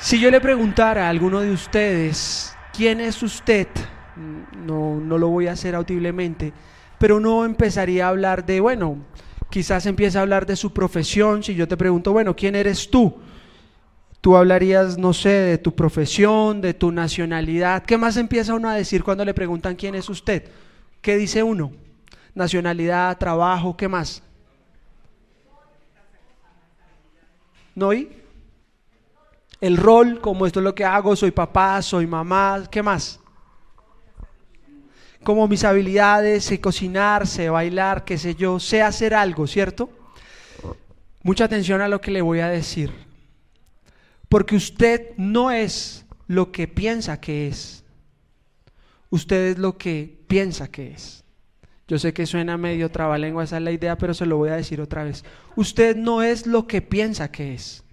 Si yo le preguntara a alguno de ustedes, ¿quién es usted? No lo voy a hacer audiblemente, pero uno empezaría a hablar de, bueno, quizás empiece a hablar de su profesión. Si yo te pregunto, bueno, ¿quién eres tú? Tú hablarías, no sé, de tu profesión, de tu nacionalidad. ¿Qué más empieza uno a decir cuando le preguntan quién es usted? ¿Qué dice uno? Nacionalidad, trabajo, ¿qué más? ¿No oí? El rol, como esto es lo que hago, soy papá, soy mamá, ¿qué más? Como mis habilidades, sé cocinar, sé bailar, qué sé yo, sé hacer algo, ¿cierto? Mucha atención a lo que le voy a decir, porque usted no es lo que piensa que es, usted es lo que piensa que es. Yo sé que suena medio trabalengua, esa es la idea, pero se lo voy a decir otra vez. Usted no es lo que piensa que es,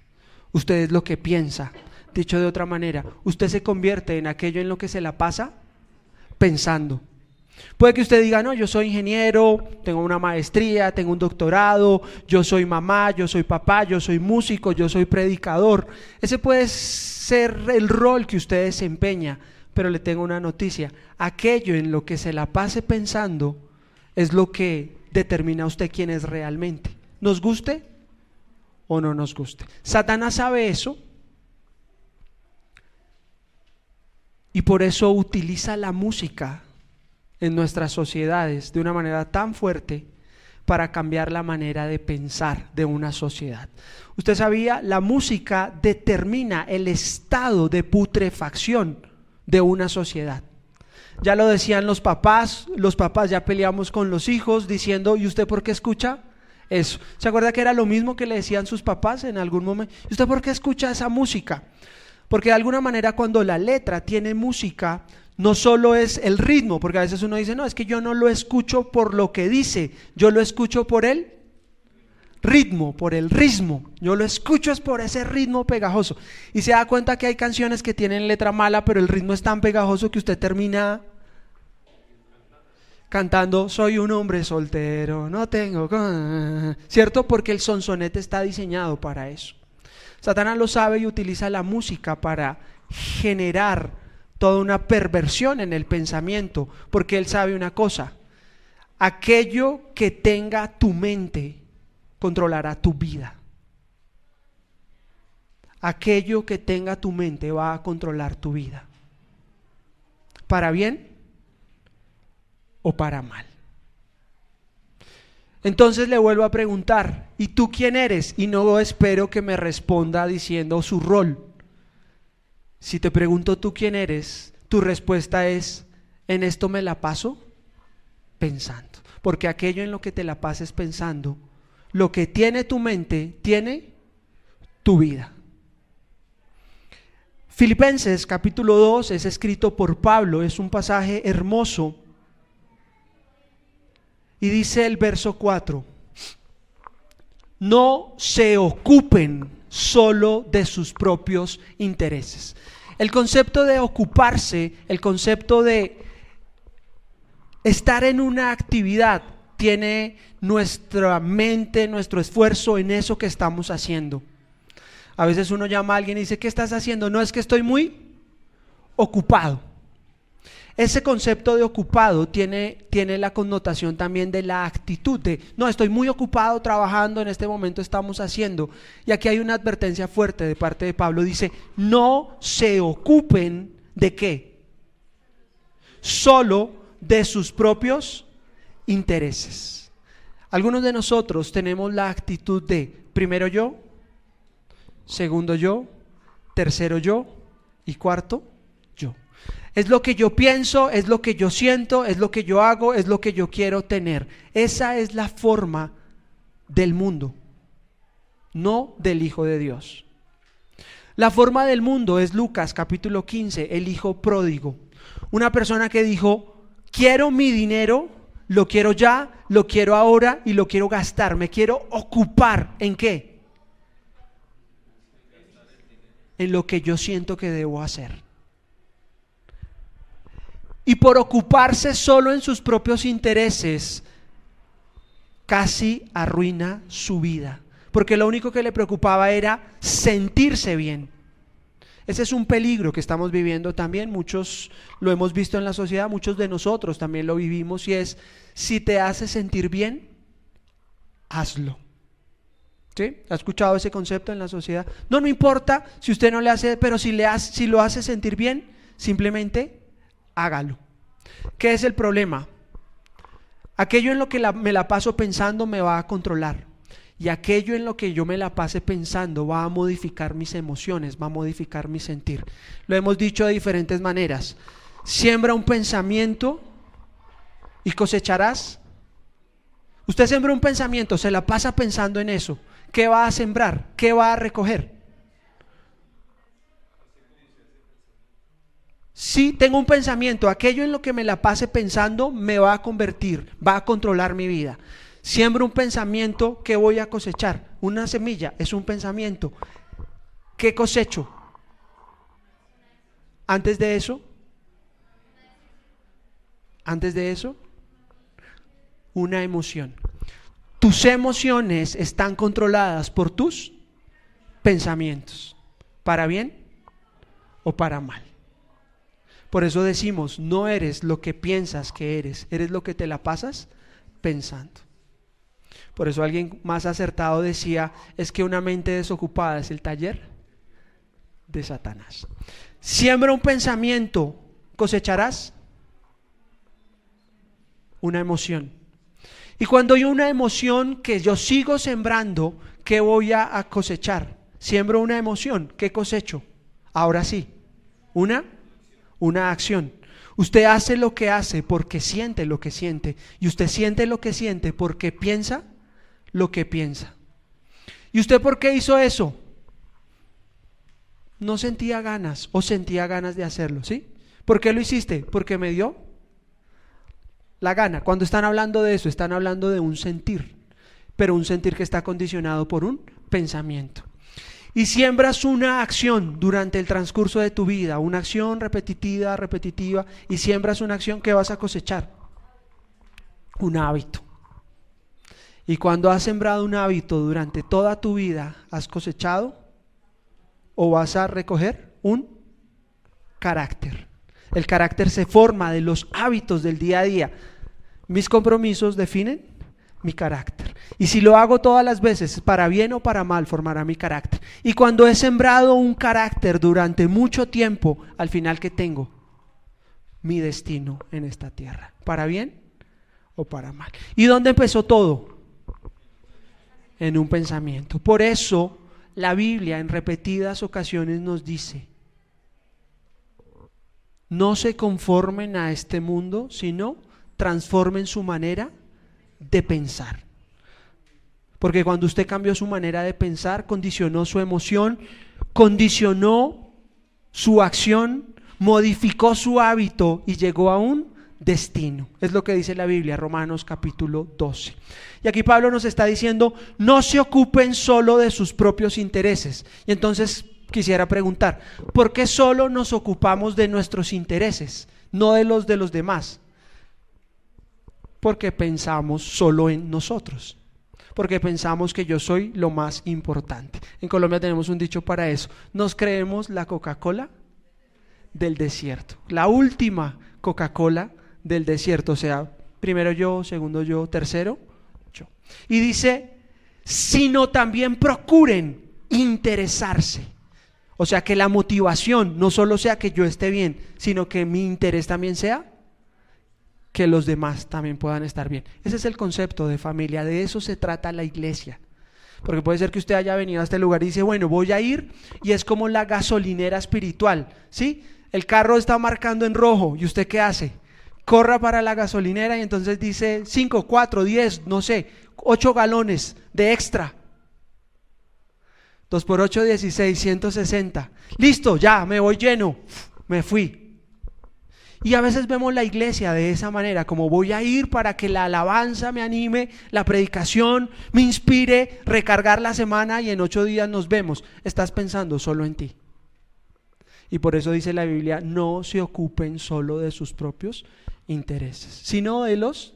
usted es lo que piensa. Dicho de otra manera, usted se convierte en aquello en lo que se la pasa pensando. Puede que usted diga, no, yo soy ingeniero, tengo una maestría, tengo un doctorado, yo soy mamá, yo soy papá, yo soy músico, yo soy predicador. Ese puede ser el rol que usted desempeña, pero le tengo una noticia. Aquello en lo que se la pase pensando es lo que determina a usted quién es realmente. ¿Nos guste o no nos guste? Satanás sabe eso y por eso utiliza la música en nuestras sociedades de una manera tan fuerte para cambiar la manera de pensar de una sociedad. Usted sabía, la música determina el estado de putrefacción de una sociedad. Ya lo decían los papás ya peleamos con los hijos diciendo, ¿y usted por qué escucha eso? ¿Se acuerda que era lo mismo que le decían sus papás en algún momento? ¿Y usted por qué escucha esa música? Porque de alguna manera cuando la letra tiene música, no solo es el ritmo, porque a veces uno dice, no, es que yo no lo escucho por lo que dice, yo lo escucho por el ritmo, por el ritmo, yo lo escucho es por ese ritmo pegajoso. Y se da cuenta que hay canciones que tienen letra mala, pero el ritmo es tan pegajoso que usted termina cantando, soy un hombre soltero, no tengo, ¿cierto? Porque el sonsonete está diseñado para eso. Satanás lo sabe y utiliza la música para generar toda una perversión en el pensamiento, porque él sabe una cosa: aquello que tenga tu mente controlará tu vida. Aquello que tenga tu mente va a controlar tu vida, para bien o para mal. Entonces le vuelvo a preguntar, ¿y tú quién eres? Y no espero que me responda diciendo su rol. Si te pregunto tú quién eres, tu respuesta es, en esto me la paso pensando. Porque aquello en lo que te la pases pensando, lo que tiene tu mente, tiene tu vida. Filipenses capítulo 2 es escrito por Pablo, es un pasaje hermoso. Y dice el verso 4, no se ocupen solo de sus propios intereses. El concepto de ocuparse, el concepto de estar en una actividad, tiene nuestra mente, nuestro esfuerzo en eso que estamos haciendo. A veces uno llama a alguien y dice, ¿qué estás haciendo? No, es que estoy muy ocupado. Ese concepto de ocupado tiene la connotación también de la actitud de, no, estoy muy ocupado trabajando, en este momento estamos haciendo. Y aquí hay una advertencia fuerte de parte de Pablo, dice, no se ocupen ¿de qué? Solo de sus propios intereses. Algunos de nosotros tenemos la actitud de, primero yo, segundo yo, tercero yo y cuarto yo. Es lo que yo pienso, es lo que yo siento, es lo que yo hago, es lo que yo quiero tener. Esa es la forma del mundo, no del Hijo de Dios. La forma del mundo es Lucas capítulo 15, el hijo pródigo. Una persona que dijo, quiero mi dinero, lo quiero ya, lo quiero ahora y lo quiero gastar. Me quiero ocupar, ¿en qué? En lo que yo siento que debo hacer. Y por ocuparse solo en sus propios intereses, casi arruina su vida. Porque lo único que le preocupaba era sentirse bien. Ese es un peligro que estamos viviendo también, muchos lo hemos visto en la sociedad, muchos de nosotros también lo vivimos, y es, si te hace sentir bien, hazlo. ¿Sí? ¿Ha escuchado ese concepto en la sociedad? No, no importa si usted no le hace, pero si lo hace sentir bien, simplemente hágalo. ¿Qué es el problema? Aquello en lo que me la paso pensando me va a controlar. Y aquello en lo que yo me la pase pensando va a modificar mis emociones, va a modificar mi sentir. Lo hemos dicho de diferentes maneras. Siembra un pensamiento y cosecharás. Usted siembra un pensamiento, se la pasa pensando en eso. ¿Qué va a sembrar? ¿Qué va a recoger? Si tengo un pensamiento, aquello en lo que me la pase pensando me va a convertir, va a controlar mi vida. Siembro un pensamiento, ¿qué voy a cosechar? Una semilla es un pensamiento. ¿Qué cosecho? Antes de eso, una emoción. Tus emociones están controladas por tus pensamientos, para bien o para mal. Por eso decimos, no eres lo que piensas que eres lo que te la pasas pensando. Por eso alguien más acertado decía, es que una mente desocupada es el taller de Satanás. Siembra un pensamiento, cosecharás una emoción. Y cuando hay una emoción que yo sigo sembrando, ¿qué voy a cosechar? Siembro una emoción, ¿qué cosecho? Ahora sí, una acción. Usted hace lo que hace porque siente lo que siente, y usted siente lo que siente porque piensa lo que piensa. ¿Y usted por qué hizo eso? No sentía ganas o sentía ganas de hacerlo, ¿sí? ¿Por qué lo hiciste? Porque me dio la gana. Cuando están hablando de eso, están hablando de un sentir, pero un sentir que está condicionado por un pensamiento. Y siembras una acción durante el transcurso de tu vida, una acción repetitiva, y siembras una acción que vas a cosechar, un hábito. Y cuando has sembrado un hábito durante toda tu vida, has cosechado o vas a recoger un carácter. El carácter se forma de los hábitos del día a día. Mis compromisos definen mi carácter. Y si lo hago todas las veces, para bien o para mal, formará mi carácter. Y cuando he sembrado un carácter durante mucho tiempo, al final, ¿qué tengo? Mi destino en esta tierra, para bien o para mal. ¿Y dónde empezó todo? En un pensamiento. Por eso la Biblia en repetidas ocasiones nos dice, no se conformen a este mundo, sino transformen su manera de pensar. Porque cuando usted cambió su manera de pensar, condicionó su emoción, condicionó su acción, modificó su hábito y llegó a un destino. Es lo que dice la Biblia, Romanos capítulo 12. Y aquí Pablo nos está diciendo, no se ocupen solo de sus propios intereses. Y entonces quisiera preguntar, ¿por qué solo nos ocupamos de nuestros intereses, no de los demás? Porque pensamos solo en nosotros, porque pensamos que yo soy lo más importante. En Colombia tenemos un dicho para eso, nos creemos la Coca-Cola del desierto, la última Coca-Cola del desierto, o sea, primero yo, segundo yo, tercero yo. Y dice, sino también procuren interesarse. O sea, que la motivación no solo sea que yo esté bien, sino que mi interés también sea que los demás también puedan estar bien. Ese es el concepto de familia, de eso se trata la iglesia. Porque puede ser que usted haya venido a este lugar y dice, bueno, voy a ir, y es como la gasolinera espiritual, ¿sí? El carro está marcando en rojo, ¿y usted qué hace? Corra para la gasolinera y entonces dice 5, 4, 10, no sé, 8 galones de extra. 2 por 8, 16, 160. Listo, ya, me voy lleno, me fui. Y a veces vemos la iglesia de esa manera, como voy a ir para que la alabanza me anime, la predicación me inspire, recargar la semana y en 8 días nos vemos. Estás pensando solo en ti. Y por eso dice la Biblia, no se ocupen solo de sus propios intereses, sino de los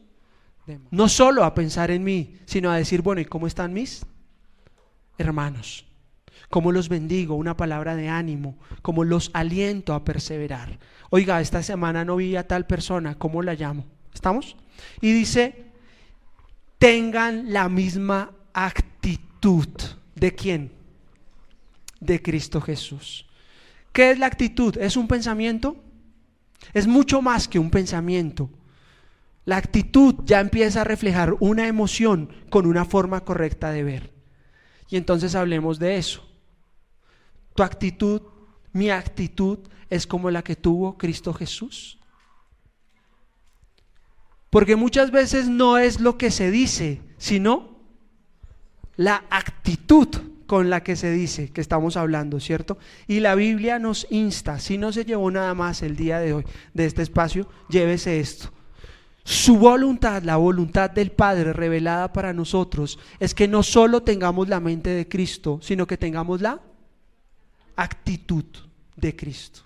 demás. No solo a pensar en mí, sino a decir, bueno, ¿y cómo están mis hermanos? cómo los bendigo, una palabra de ánimo, cómo los aliento a perseverar. Oiga, esta semana no vi a tal persona, ¿cómo la llamo? ¿Estamos? Y dice, tengan la misma actitud. ¿De quién? De Cristo Jesús. ¿Qué es la actitud? ¿Es un pensamiento? Es mucho más que un pensamiento. La actitud ya empieza a reflejar una emoción con una forma correcta de ver. Y entonces hablemos de eso. Tu actitud, mi actitud, es como la que tuvo Cristo Jesús. Porque muchas veces no es lo que se dice, sino la actitud con la que se dice que estamos hablando, ¿cierto? Y la Biblia nos insta, si no se llevó nada más el día de hoy de este espacio, llévese esto. Su voluntad, la voluntad del Padre revelada para nosotros, es que no solo tengamos la mente de Cristo, sino que tengamos la actitud de Cristo.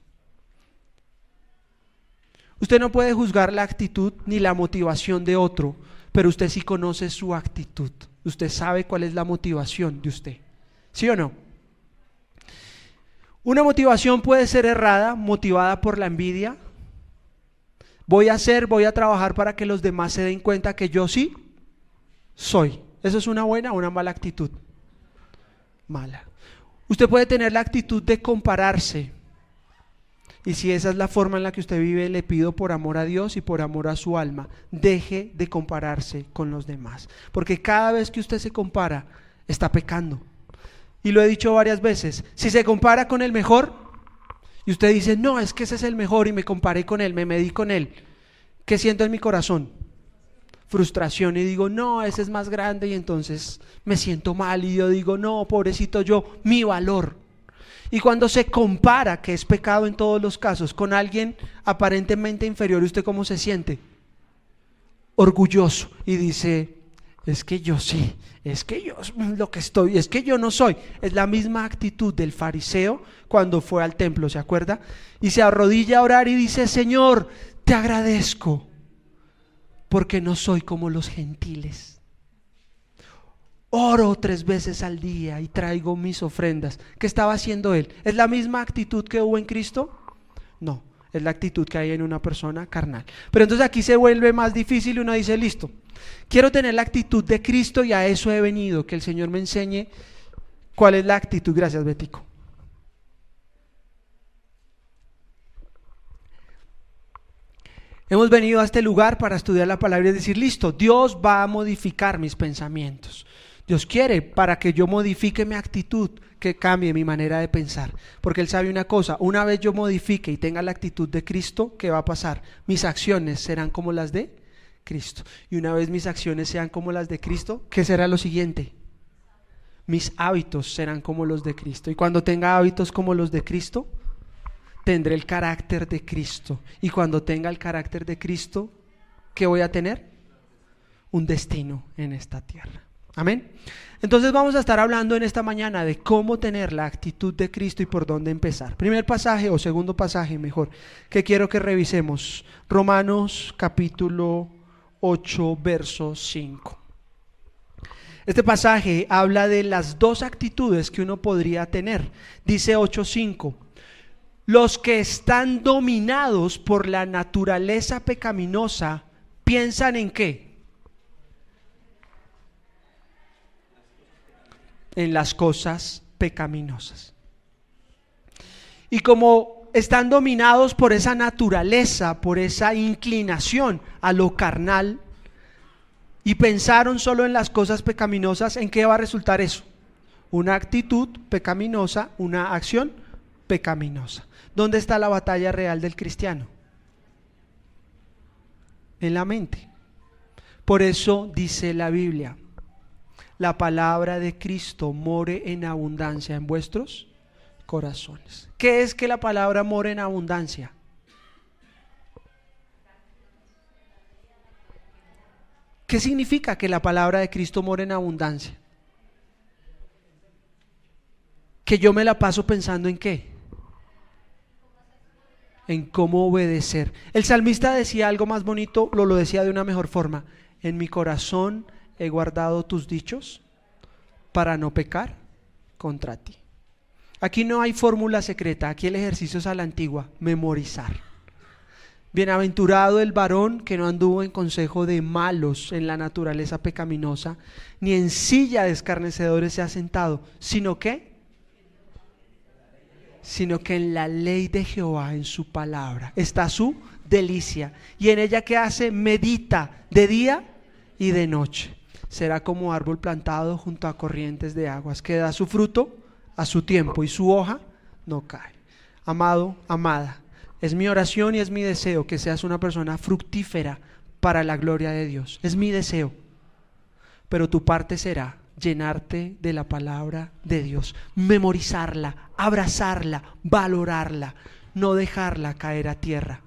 Usted no puede juzgar la actitud ni la motivación de otro, pero usted sí conoce su actitud. Usted sabe cuál es la motivación de usted. ¿Sí o no? Una motivación puede ser errada, motivada por la envidia. Voy a trabajar para que los demás se den cuenta que yo sí soy. ¿Eso es una buena o una mala actitud? Mala. Usted puede tener la actitud de compararse. Y si esa es la forma en la que usted vive, le pido por amor a Dios y por amor a su alma, deje de compararse con los demás. Porque cada vez que usted se compara, está pecando. Y lo he dicho varias veces, si se compara con el mejor, y usted dice, no, es que ese es el mejor y me comparé con él, me medí con él, ¿qué siento en mi corazón? Frustración, y digo, no, ese es más grande, y entonces me siento mal, y yo digo, no, pobrecito yo, mi valor. Y cuando se compara, que es pecado en todos los casos, con alguien aparentemente inferior, ¿usted cómo se siente? Orgulloso, y dice, es que yo sí, es que yo lo que estoy, es que yo no soy. Es la misma actitud del fariseo cuando fue al templo, ¿se acuerda? Y se arrodilla a orar y dice, Señor, te agradezco porque no soy como los gentiles. Oro 3 veces al día y traigo mis ofrendas. ¿Qué estaba haciendo él? ¿Es la misma actitud que hubo en Cristo? No, es la actitud que hay en una persona carnal. Pero entonces aquí se vuelve más difícil y uno dice, listo, quiero tener la actitud de Cristo y a eso he venido, que el Señor me enseñe cuál es la actitud. Gracias, Betico. Hemos venido a este lugar para estudiar la palabra y decir, listo, Dios va a modificar mis pensamientos. Dios quiere para que yo modifique mi actitud, que cambie mi manera de pensar. Porque Él sabe una cosa, una vez yo modifique y tenga la actitud de Cristo, ¿qué va a pasar? Mis acciones serán como las de Cristo. Y una vez mis acciones sean como las de Cristo, ¿qué será lo siguiente? Mis hábitos serán como los de Cristo. Y cuando tenga hábitos como los de Cristo, tendré el carácter de Cristo. Y cuando tenga el carácter de Cristo, ¿qué voy a tener? Un destino en esta tierra. Amén. Entonces vamos a estar hablando en esta mañana de cómo tener la actitud de Cristo y por dónde empezar. Primer pasaje o segundo pasaje mejor, que quiero que revisemos. Romanos capítulo 8, verso 5. Este pasaje habla de las dos actitudes que uno podría tener. Dice 8:5. Los que están dominados por la naturaleza pecaminosa piensan en ¿qué? En las cosas pecaminosas. Y como están dominados por esa naturaleza, por esa inclinación a lo carnal, y pensaron solo en las cosas pecaminosas, ¿en qué va a resultar eso? Una actitud pecaminosa, una acción pecaminosa. ¿Dónde está la batalla real del cristiano? En la mente. Por eso dice la Biblia, la palabra de Cristo more en abundancia en vuestros corazones. ¿Qué es que la palabra more en abundancia? ¿Qué significa que la palabra de Cristo more en abundancia? Que yo me la paso pensando en ¿qué? En cómo obedecer. El salmista decía algo más bonito, lo decía de una mejor forma. En mi corazón he guardado tus dichos para no pecar contra ti. Aquí no hay fórmula secreta, aquí el ejercicio es a la antigua, memorizar. Bienaventurado el varón que no anduvo en consejo de malos en la naturaleza pecaminosa, ni en silla de escarnecedores se ha sentado, sino que en la ley de Jehová, en su palabra, está su delicia. Y en ella, ¿qué hace? Medita de día y de noche. Será como árbol plantado junto a corrientes de aguas, que da su fruto a su tiempo y su hoja no cae. Amado, amada, es mi oración y es mi deseo que seas una persona fructífera para la gloria de Dios. Es mi deseo. Pero tu parte será llenarte de la palabra de Dios, memorizarla, abrazarla, valorarla, no dejarla caer a tierra.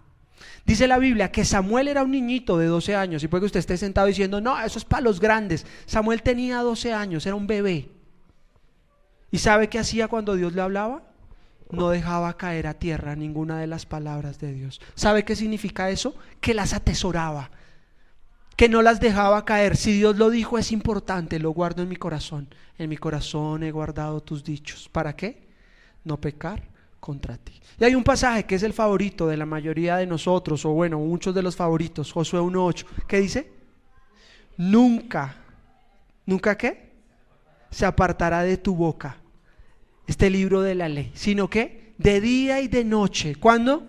Dice la Biblia que Samuel era un niñito de 12 años, y puede que usted esté sentado diciendo, no, eso es para los grandes. Samuel tenía 12 años, era un bebé. ¿Y sabe qué hacía cuando Dios le hablaba? No dejaba caer a tierra ninguna de las palabras de Dios. ¿Sabe qué significa eso? Que las atesoraba, que no las dejaba caer. Si Dios lo dijo, es importante, lo guardo en mi corazón. En mi corazón he guardado tus dichos. ¿Para qué? No pecar contra ti. Y hay un pasaje que es el favorito de la mayoría de nosotros, o bueno, muchos de los favoritos, Josué 1:8, que dice, nunca ¿qué? Se apartará de tu boca este libro de la ley, sino que de día y de noche. ¿Cuándo?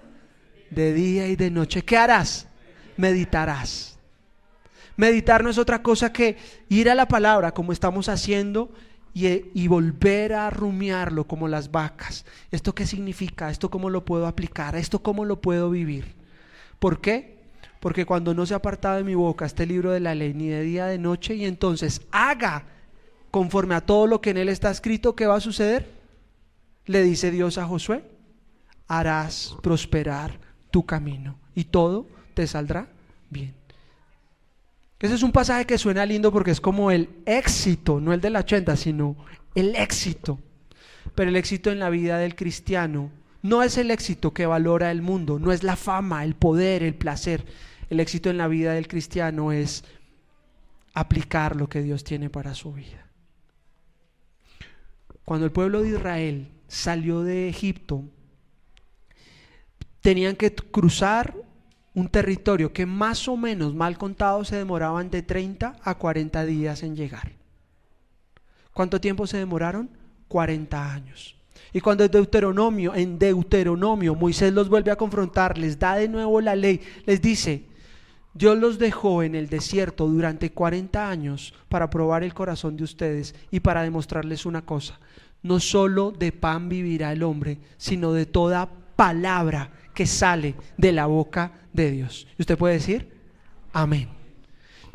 De día y de noche. ¿Qué harás? Meditarás. Meditar no es otra cosa que ir a la palabra como estamos haciendo y volver a rumiarlo como las vacas. ¿Esto qué significa? ¿Esto cómo lo puedo aplicar? ¿Esto cómo lo puedo vivir? ¿Por qué? Porque cuando no se ha apartado de mi boca este libro de la ley ni de día ni de noche, y entonces haga conforme a todo lo que en él está escrito, ¿qué va a suceder? Le dice Dios a Josué, harás prosperar tu camino y todo te saldrá bien. Ese es un pasaje que suena lindo porque es como el éxito, no el de la 80, sino el éxito. Pero el éxito en la vida del cristiano no es el éxito que valora el mundo, no es la fama, el poder, el placer. El éxito en la vida del cristiano es aplicar lo que Dios tiene para su vida. Cuando el pueblo de Israel salió de Egipto, tenían que cruzar un territorio que más o menos, mal contado, se demoraban de 30 a 40 días en llegar. ¿Cuánto tiempo se demoraron? 40 años. Y cuando en Deuteronomio Moisés los vuelve a confrontar, les da de nuevo la ley, les dice, Dios los dejó en el desierto durante 40 años para probar el corazón de ustedes y para demostrarles una cosa: no solo de pan vivirá el hombre, sino de toda palabra que sale de la boca de Dios. Y usted puede decir, amén.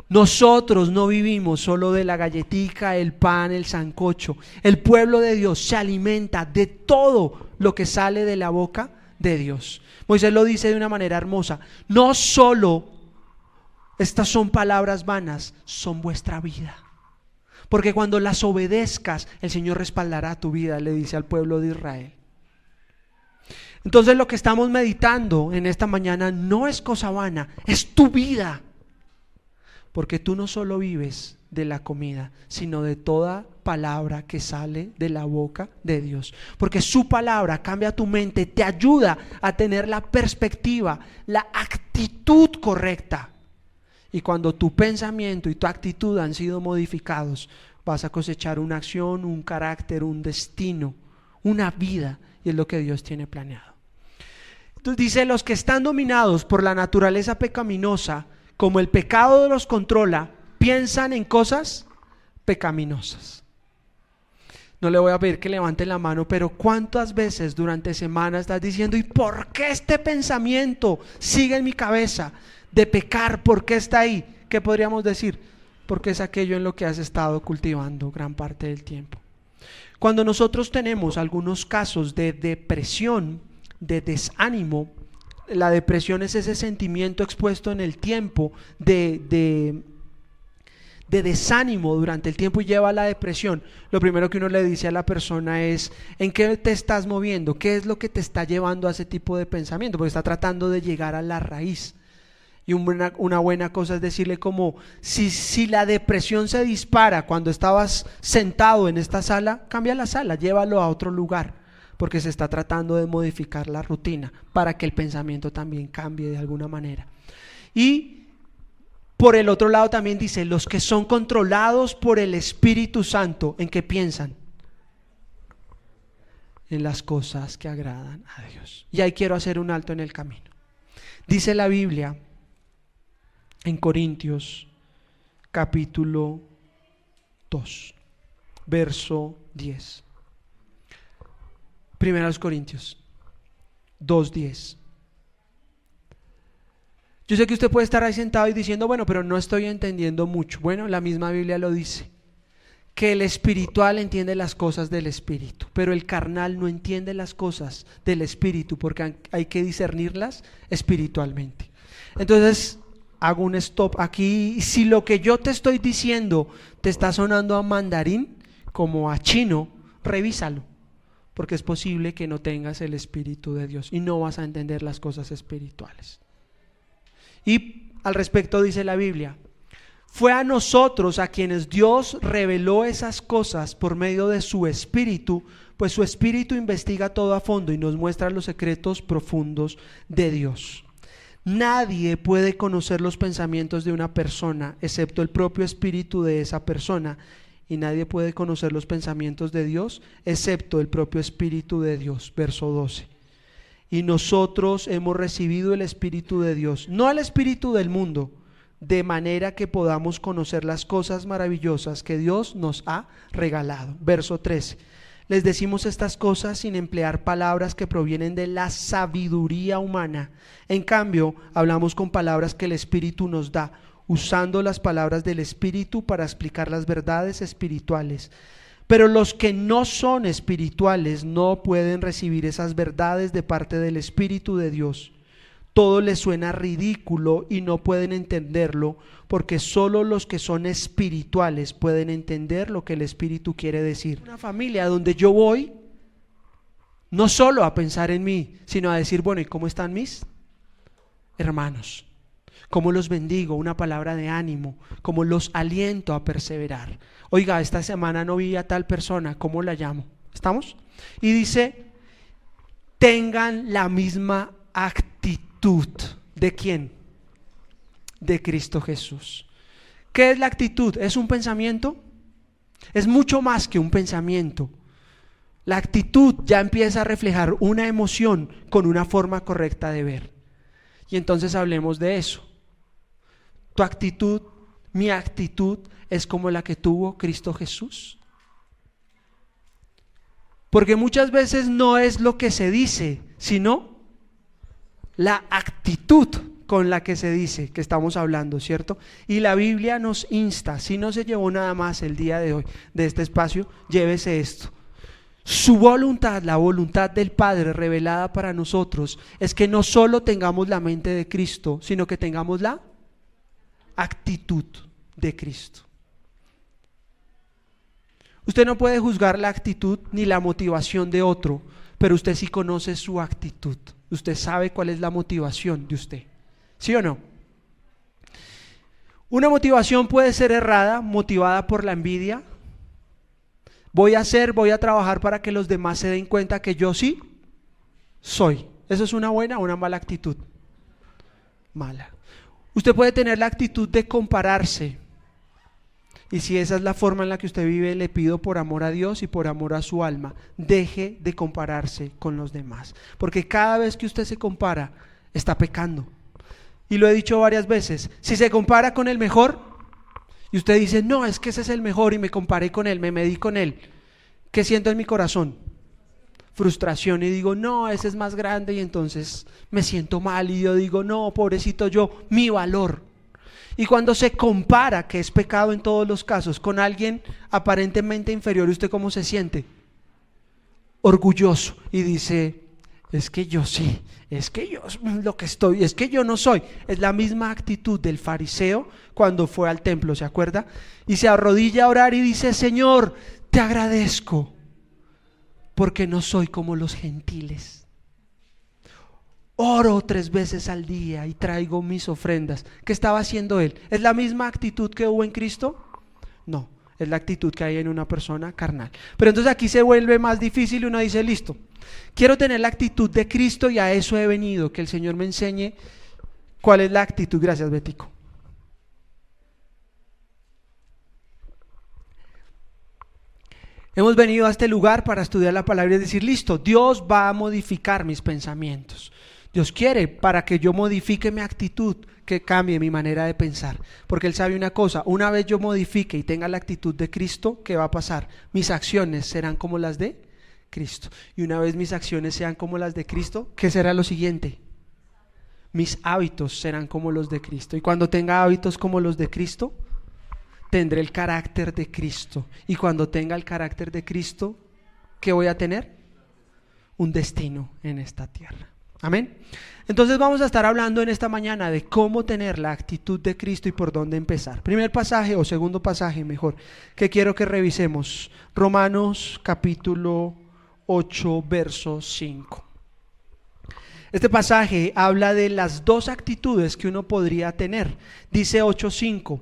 Nosotros no vivimos solo de la galletica, el pan, el sancocho. El pueblo de Dios se alimenta de todo lo que sale de la boca de Dios. Moisés lo dice de una manera hermosa: no solo estas son palabras vanas, son vuestra vida. Porque cuando las obedezcas, el Señor respaldará tu vida, le dice al pueblo de Israel. Entonces lo que estamos meditando en esta mañana no es cosa vana, es tu vida. Porque tú no solo vives de la comida, sino de toda palabra que sale de la boca de Dios. Porque su palabra cambia tu mente, te ayuda a tener la perspectiva, la actitud correcta. Y cuando tu pensamiento y tu actitud han sido modificados, vas a cosechar una acción, un carácter, un destino, una vida, y es lo que Dios tiene planeado. Entonces dice, los que están dominados por la naturaleza pecaminosa, como el pecado los controla, piensan en cosas pecaminosas. No le voy a pedir que levante la mano, pero ¿cuántas veces durante semanas estás diciendo, ¿y por qué este pensamiento sigue en mi cabeza de pecar? ¿Por qué está ahí? ¿Qué podríamos decir? Porque es aquello en lo que has estado cultivando gran parte del tiempo. Cuando nosotros tenemos algunos casos de depresión, de desánimo, la depresión es ese sentimiento expuesto en el tiempo de desánimo durante el tiempo y lleva a la depresión. Lo primero que uno le dice a la persona es: ¿en qué te estás moviendo? ¿Qué es lo que te está llevando a ese tipo de pensamiento? Porque está tratando de llegar a la raíz. Y una buena cosa es decirle como, si la depresión se dispara cuando estabas sentado en esta sala, cambia la sala, llévalo a otro lugar, porque se está tratando de modificar la rutina para que el pensamiento también cambie de alguna manera. Y por el otro lado también dice, los que son controlados por el Espíritu Santo, ¿en qué piensan? En las cosas que agradan a Dios. Y ahí quiero hacer un alto en el camino. Dice la Biblia en Corintios capítulo 2, verso 10. Primeros Corintios 2:10. Yo sé que usted puede estar ahí sentado y diciendo, bueno, pero no estoy entendiendo mucho. Bueno, la misma Biblia lo dice, que el espiritual entiende las cosas del espíritu, pero el carnal no entiende las cosas del espíritu, porque hay que discernirlas espiritualmente. Entonces, hago un stop aquí. Si lo que yo te estoy diciendo te está sonando a mandarín, como a chino, revísalo, porque es posible que no tengas el Espíritu de Dios y no vas a entender las cosas espirituales. Y al respecto dice la Biblia, fue a nosotros a quienes Dios reveló esas cosas por medio de su Espíritu, pues su Espíritu investiga todo a fondo y nos muestra los secretos profundos de Dios. Nadie puede conocer los pensamientos de una persona excepto el propio espíritu de esa persona, y nadie puede conocer los pensamientos de Dios excepto el propio Espíritu de Dios. Verso 12. Y nosotros hemos recibido el Espíritu de Dios, no el espíritu del mundo, de manera que podamos conocer las cosas maravillosas que Dios nos ha regalado. Verso 13. Les decimos estas cosas sin emplear palabras que provienen de la sabiduría humana. En cambio, hablamos con palabras que el Espíritu nos da, usando las palabras del Espíritu para explicar las verdades espirituales. Pero los que no son espirituales no pueden recibir esas verdades de parte del Espíritu de Dios. Todo les suena ridículo y no pueden entenderlo, porque solo los que son espirituales pueden entender lo que el Espíritu quiere decir. Una familia donde yo voy no solo a pensar en mí, sino a decir, bueno, ¿y cómo están mis hermanos? ¿Cómo los bendigo? Una palabra de ánimo, ¿cómo los aliento a perseverar? Oiga, esta semana no vi a tal persona, ¿cómo la llamo? ¿Estamos? Y dice, tengan la misma actitud. ¿De quién? De Cristo Jesús. ¿Qué es la actitud? ¿Es un pensamiento? Es mucho más que un pensamiento. La actitud ya empieza a reflejar una emoción con una forma correcta de ver. Y entonces hablemos de eso. Tu actitud, mi actitud, es como la que tuvo Cristo Jesús. Porque muchas veces no es lo que se dice, sino la actitud con la que se dice que estamos hablando, ¿cierto? Y la Biblia nos insta, si no se llevó nada más el día de hoy de este espacio, llévese esto. Su voluntad, la voluntad del Padre revelada para nosotros, es que no solo tengamos la mente de Cristo, sino que tengamos la actitud de Cristo. Usted no puede juzgar la actitud ni la motivación de otro, pero usted sí conoce su actitud. Usted sabe cuál es la motivación de usted. ¿Sí o no? Una motivación puede ser errada, motivada por la envidia. Voy a trabajar para que los demás se den cuenta que yo sí soy. ¿Eso es una buena o una mala actitud? Mala. Usted puede tener la actitud de compararse. Y si esa es la forma en la que usted vive, le pido por amor a Dios y por amor a su alma, deje de compararse con los demás. Porque cada vez que usted se compara, está pecando. Y lo he dicho varias veces, si se compara con el mejor, y usted dice, no, es que ese es el mejor y me comparé con él, me medí con él, ¿qué siento en mi corazón? Frustración, y digo, no, ese es más grande, y entonces me siento mal, y yo digo, no, pobrecito yo, mi valor. Y cuando se compara, que es pecado en todos los casos, con alguien aparentemente inferior, ¿usted cómo se siente? Orgulloso, y dice, es que yo sí, es que yo lo que estoy, es que yo no soy. Es la misma actitud del fariseo cuando fue al templo, ¿se acuerda? Y se arrodilla a orar y dice, Señor, te agradezco, porque no soy como los gentiles. Oro 3 veces al día y traigo mis ofrendas. ¿Qué estaba haciendo él? ¿Es la misma actitud que hubo en Cristo? No, es la actitud que hay en una persona carnal. Pero entonces aquí se vuelve más difícil y uno dice, listo, quiero tener la actitud de Cristo y a eso he venido, que el Señor me enseñe cuál es la actitud. Gracias, Betico. Hemos venido a este lugar para estudiar la palabra y decir, listo, Dios va a modificar mis pensamientos. Dios quiere para que yo modifique mi actitud, que cambie mi manera de pensar. Porque Él sabe una cosa, una vez yo modifique y tenga la actitud de Cristo, ¿qué va a pasar? Mis acciones serán como las de Cristo. Y una vez mis acciones sean como las de Cristo, ¿qué será lo siguiente? Mis hábitos serán como los de Cristo. Y cuando tenga hábitos como los de Cristo, tendré el carácter de Cristo. Y cuando tenga el carácter de Cristo, ¿qué voy a tener? Un destino en esta tierra. Amén. Entonces vamos a estar hablando en esta mañana de cómo tener la actitud de Cristo y por dónde empezar. Primer pasaje o segundo pasaje mejor que quiero que revisemos. Romanos capítulo 8 verso 5. Este pasaje habla de las dos actitudes que uno podría tener. Dice 8:5.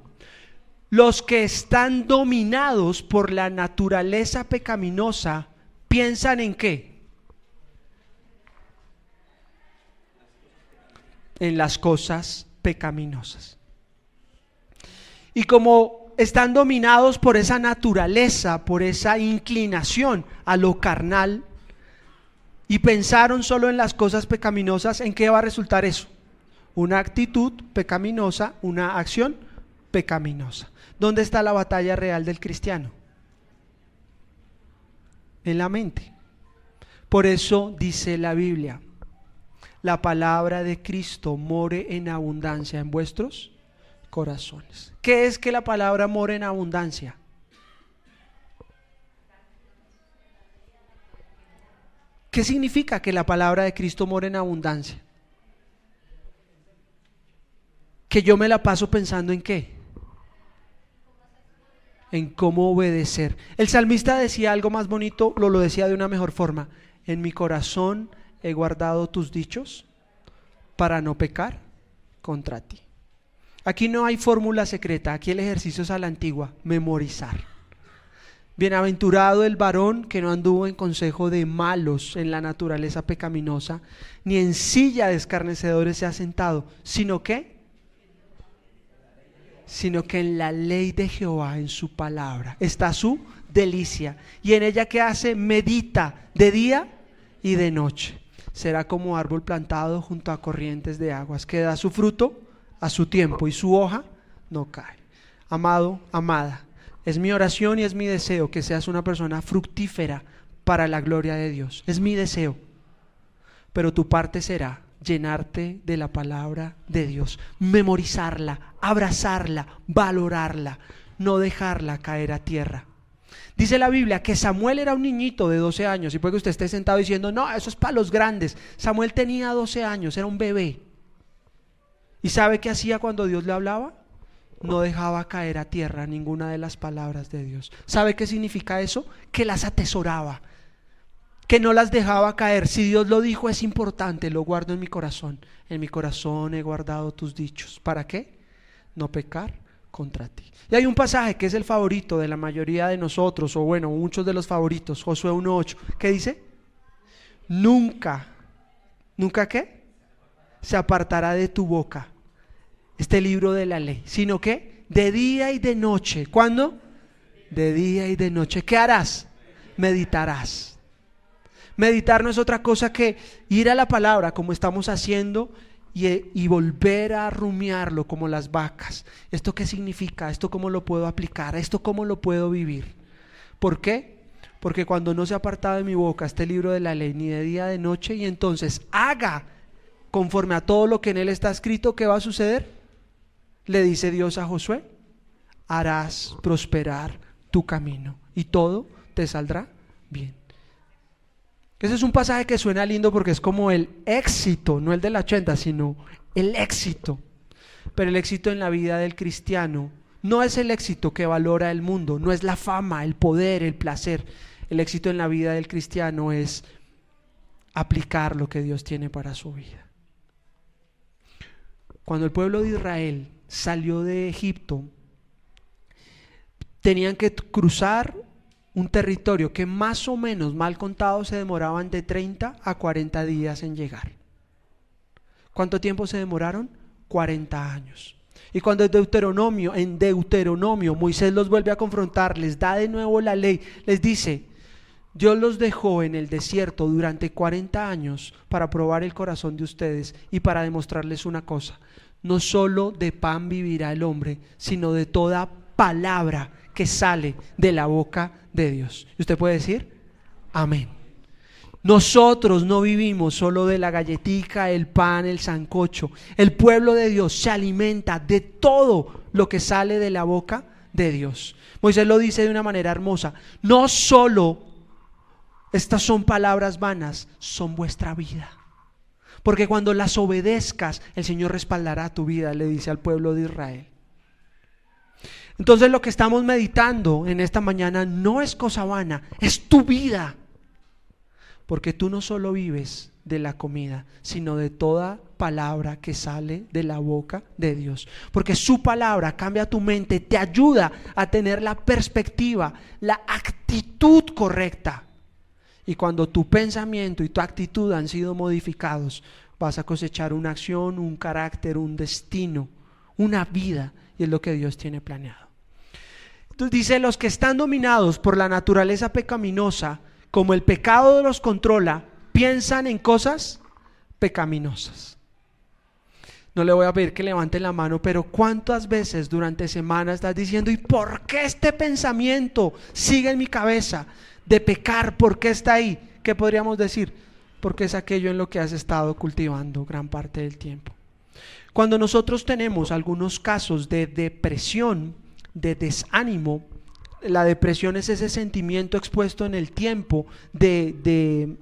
Los que están dominados por la naturaleza pecaminosa piensan ¿en qué? En las cosas pecaminosas. Y como están dominados por esa naturaleza, por esa inclinación a lo carnal, y pensaron solo en las cosas pecaminosas, ¿en qué va a resultar eso? Una actitud pecaminosa, una acción pecaminosa. ¿Dónde está la batalla real del cristiano? En la mente. Por eso dice la Biblia, la palabra de Cristo more en abundancia en vuestros corazones. ¿Qué es que la palabra more en abundancia? ¿Qué significa que la palabra de Cristo more en abundancia? Que yo me la paso pensando ¿en qué? En cómo obedecer. El salmista decía algo más bonito, lo decía de una mejor forma. En mi corazón he guardado tus dichos para no pecar contra ti. Aquí no hay fórmula secreta, aquí el ejercicio es a la antigua, memorizar. Bienaventurado el varón que no anduvo en consejo de malos en la naturaleza pecaminosa, ni en silla de escarnecedores se ha sentado, sino que en la ley de Jehová, en su palabra, está su delicia. Y en ella, ¿qué hace? Medita de día y de noche. Será como árbol plantado junto a corrientes de aguas, que da su fruto a su tiempo y su hoja no cae. Amado, amada, es mi oración y es mi deseo que seas una persona fructífera para la gloria de Dios. Es mi deseo. Pero tu parte será llenarte de la palabra de Dios, memorizarla, abrazarla, valorarla, no dejarla caer a tierra. Dice la Biblia que Samuel era un niñito de 12 años, y puede que usted esté sentado diciendo, no, eso es para los grandes. Samuel tenía 12 años, era un bebé. ¿Y sabe qué hacía cuando Dios le hablaba? No dejaba caer a tierra ninguna de las palabras de Dios. ¿Sabe qué significa eso? Que las atesoraba, que no las dejaba caer. Si Dios lo dijo, es importante, lo guardo en mi corazón. En mi corazón he guardado tus dichos. ¿Para qué? No pecar contra ti. Y hay un pasaje que es el favorito de la mayoría de nosotros, o bueno, muchos de los favoritos, Josué 1:8, ¿qué dice? Nunca ¿qué? Se apartará de tu boca este libro de la ley, sino que de día y de noche. ¿Cuándo? De día y de noche. ¿Qué harás? Meditarás. Meditar no es otra cosa que ir a la palabra como estamos haciendo y volver a rumiarlo como las vacas. ¿Esto qué significa? ¿Esto cómo lo puedo aplicar? ¿Esto cómo lo puedo vivir? ¿Por qué? Porque cuando no se ha apartado de mi boca este libro de la ley ni de día ni de noche, y entonces haga conforme a todo lo que en él está escrito, ¿qué va a suceder? Le dice Dios a Josué, harás prosperar tu camino y todo te saldrá bien. Ese es un pasaje que suena lindo porque es como el éxito, no el del 80, sino el éxito. Pero el éxito en la vida del cristiano no es el éxito que valora el mundo, no es la fama, el poder, el placer. El éxito en la vida del cristiano es aplicar lo que Dios tiene para su vida. Cuando el pueblo de Israel salió de Egipto, tenían que cruzar un territorio que más o menos, mal contado, se demoraban de 30 a 40 días en llegar. ¿Cuánto tiempo se demoraron? 40 años. Y cuando en Deuteronomio, Moisés los vuelve a confrontar, les da de nuevo la ley, les dice: Dios los dejó en el desierto durante 40 años para probar el corazón de ustedes y para demostrarles una cosa: no solo de pan vivirá el hombre, sino de toda palabra que sale de la boca de Dios. ¿Y usted puede decir? Amén. Nosotros no vivimos solo de la galletica, el pan, el sancocho. El pueblo de Dios se alimenta de todo lo que sale de la boca de Dios. Moisés lo dice de una manera hermosa: no solo estas son palabras vanas, son vuestra vida. Porque cuando las obedezcas, el Señor respaldará tu vida, le dice al pueblo de Israel. Entonces lo que estamos meditando en esta mañana no es cosa vana, es tu vida. Porque tú no solo vives de la comida, sino de toda palabra que sale de la boca de Dios. Porque su palabra cambia tu mente, te ayuda a tener la perspectiva, la actitud correcta. Y cuando tu pensamiento y tu actitud han sido modificados, vas a cosechar una acción, un carácter, un destino, una vida, y es lo que Dios tiene planeado. Entonces dice: los que están dominados por la naturaleza pecaminosa, como el pecado los controla, piensan en cosas pecaminosas. No le voy a pedir que levante la mano, pero ¿cuántas veces durante semana estás diciendo: ¿y por qué este pensamiento sigue en mi cabeza de pecar? ¿Por qué está ahí? ¿Qué podríamos decir? Porque es aquello en lo que has estado cultivando gran parte del tiempo. Cuando nosotros tenemos algunos casos de depresión, de desánimo, la depresión es ese sentimiento expuesto en el tiempo de